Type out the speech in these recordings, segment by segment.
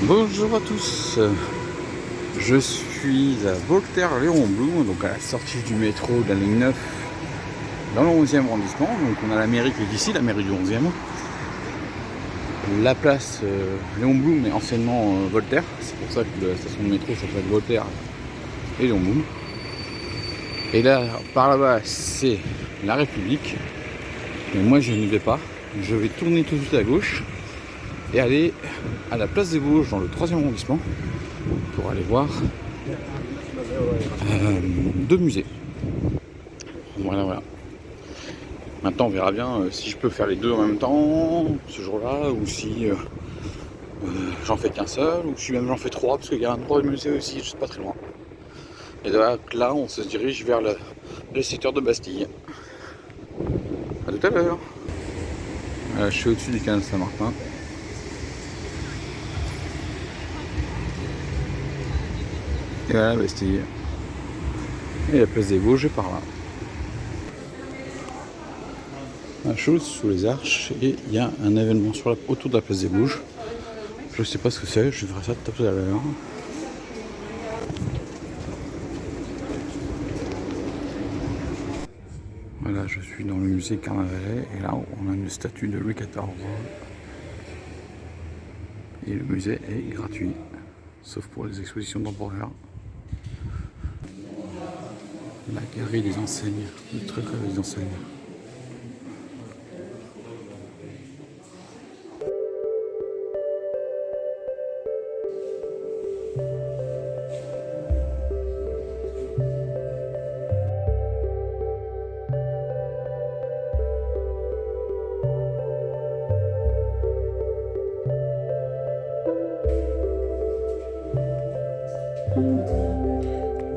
Bonjour à tous, je suis à Voltaire-Léon Blum, donc à la sortie du métro de la ligne 9 dans le 11e arrondissement. Donc on a la mairie qui est ici, la mairie du 11e. La place Léon Blum est anciennement Voltaire, c'est pour ça que la station de métro s'appelle Voltaire et Léon Blum. Et là, par là-bas, c'est la République, mais moi je n'y vais pas, je vais tourner tout de suite à gauche et aller à la place des Vosges dans le 3e arrondissement pour aller voir deux musées. Voilà. Maintenant on verra bien si je peux faire les deux en même temps ce jour-là, ou si j'en fais qu'un seul, ou si même j'en fais trois, parce qu'il y a un autre musée aussi juste pas très loin. Et donc là on se dirige vers le secteur de Bastille. A tout à l'heure. Je suis au-dessus du canal Saint-Martin. Et voilà Bastille. Et la place des Vosges est par là. La chose sous les arches, et il y a un événement autour de la place des Vosges. Je sais pas ce que c'est, je ferai ça tout à l'heure. Voilà, je suis dans le musée Carnavalet et là on a une statue de Louis XIV. Et le musée est gratuit, sauf pour les expositions temporaires. La galerie des enseignes, de très belles enseignes.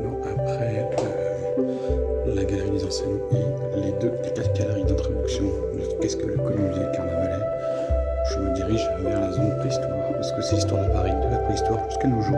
Donc après la galerie des enseignes et les deux galeries d'introduction de qu'est-ce que le musée Carnavalet, je me dirige vers la zone préhistoire, parce que c'est l'histoire de Paris, de la préhistoire jusqu'à nos jours.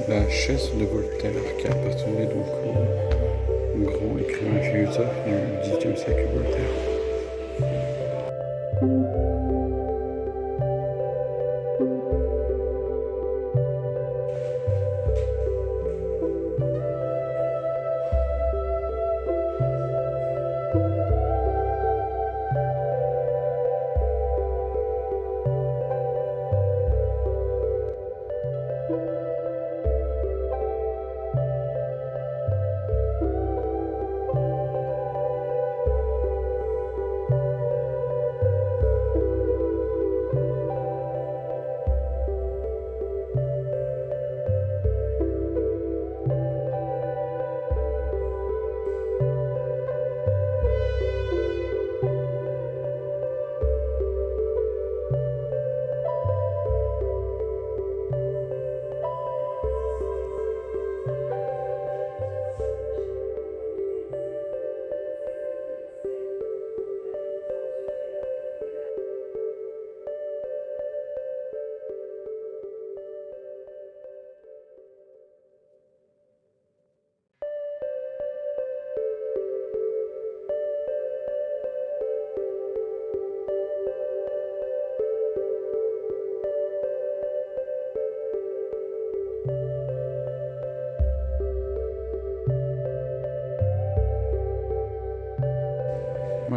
La chaise de Voltaire, qui appartenait donc au grand écrivain et philosophe du XVIIIe siècle, Voltaire.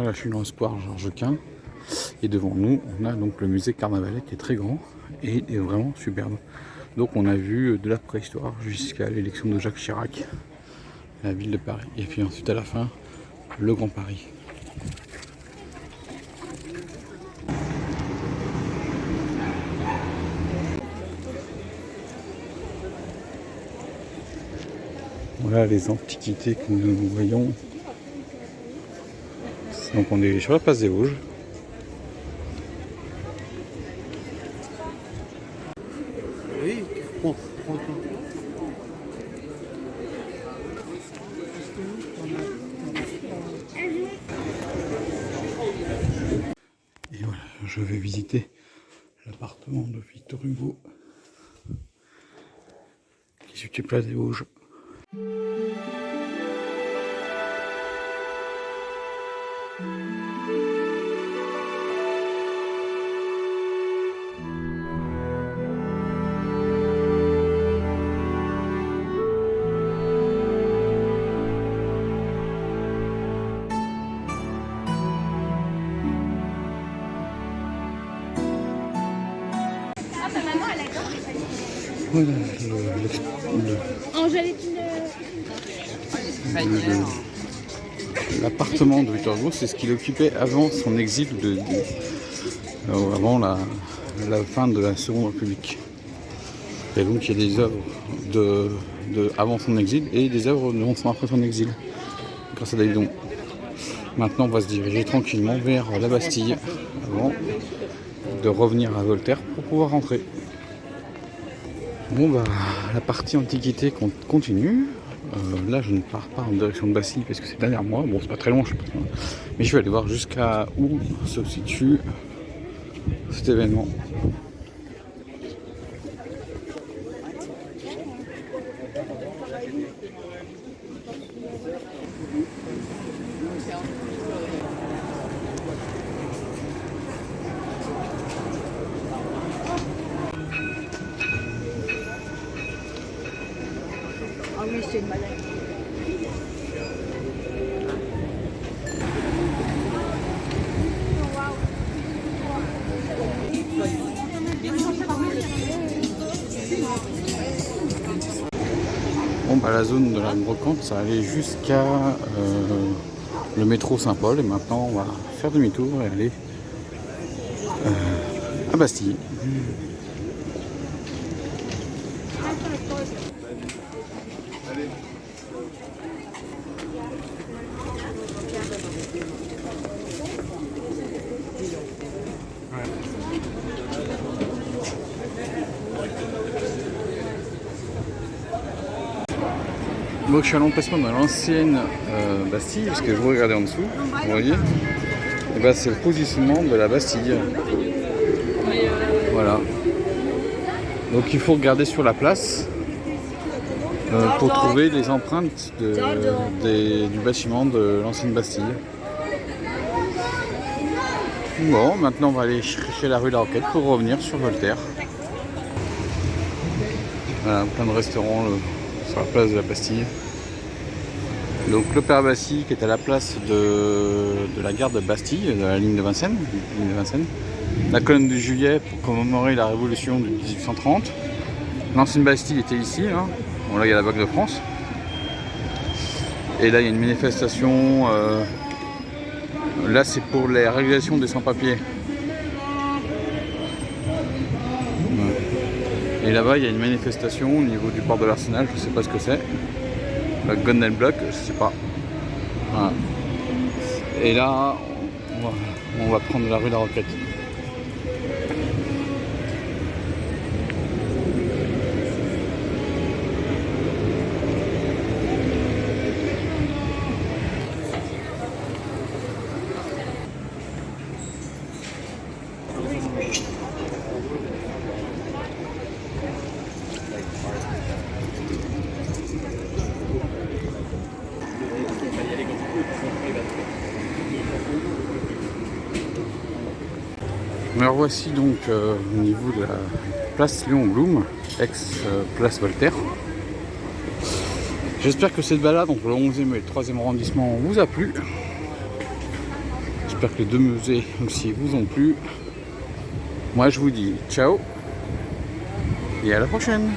Voilà, je suis dans le square Georges Quint. Et devant nous, on a donc le musée Carnavalet qui est très grand et est vraiment superbe. Donc on a vu de la préhistoire jusqu'à l'élection de Jacques Chirac, la ville de Paris. Et puis ensuite à la fin, le Grand Paris. Voilà les antiquités que nous voyons. Donc on est sur la place des Vosges. Oui, bon. Et voilà, je vais visiter l'appartement de Victor Hugo qui se situe place des Vosges. Voilà l'appartement de Victor Hugo, c'est ce qu'il occupait avant son exil, avant la fin de la Seconde République. Et donc il y a des œuvres avant son exil et des œuvres après son exil, grâce à des dons. Maintenant on va se diriger tranquillement vers la Bastille avant de revenir à Voltaire pour pouvoir rentrer. Bon bah la partie antiquité continue. Là je ne pars pas en direction de Bastille parce que c'est derrière moi. Bon c'est pas très loin je sais pas. Mais je vais aller voir jusqu'à où se situe cet événement. Ah oui, c'est une maladie. Bon bah la zone de la brocante ça allait jusqu'à le métro Saint-Paul et maintenant on va faire demi-tour et aller à Bastille. Donc je suis à l'emplacement de l'ancienne Bastille, parce que je vous regardez en dessous, vous voyez, et ben c'est le positionnement de la Bastille. Voilà. Donc il faut regarder sur la place pour trouver les empreintes du bâtiment de l'ancienne Bastille. Bon, maintenant on va aller chercher la rue de la Roquette pour revenir sur Voltaire. Voilà, plein de restaurants sur la place de la Bastille. Donc le Père Bastille qui est à la place de la gare de Bastille, de la ligne de Vincennes. La colonne du Juillet pour commémorer la révolution de 1830. L'ancienne Bastille était ici, hein. Bon là il y a la Banque de France. Et là il y a une manifestation, là c'est pour la régulation des sans-papiers. Et là-bas, il y a une manifestation au niveau du port de l'Arsenal, je ne sais pas ce que c'est. Le Golden Block, je ne sais pas. Voilà. Et là, on va prendre la rue de la Roquette. Alors voici donc au niveau de la place Léon Blum, ex-place Voltaire. J'espère que cette balade entre le 11e et le 3e arrondissement vous a plu. J'espère que les deux musées aussi vous ont plu. Moi je vous dis ciao et à la prochaine.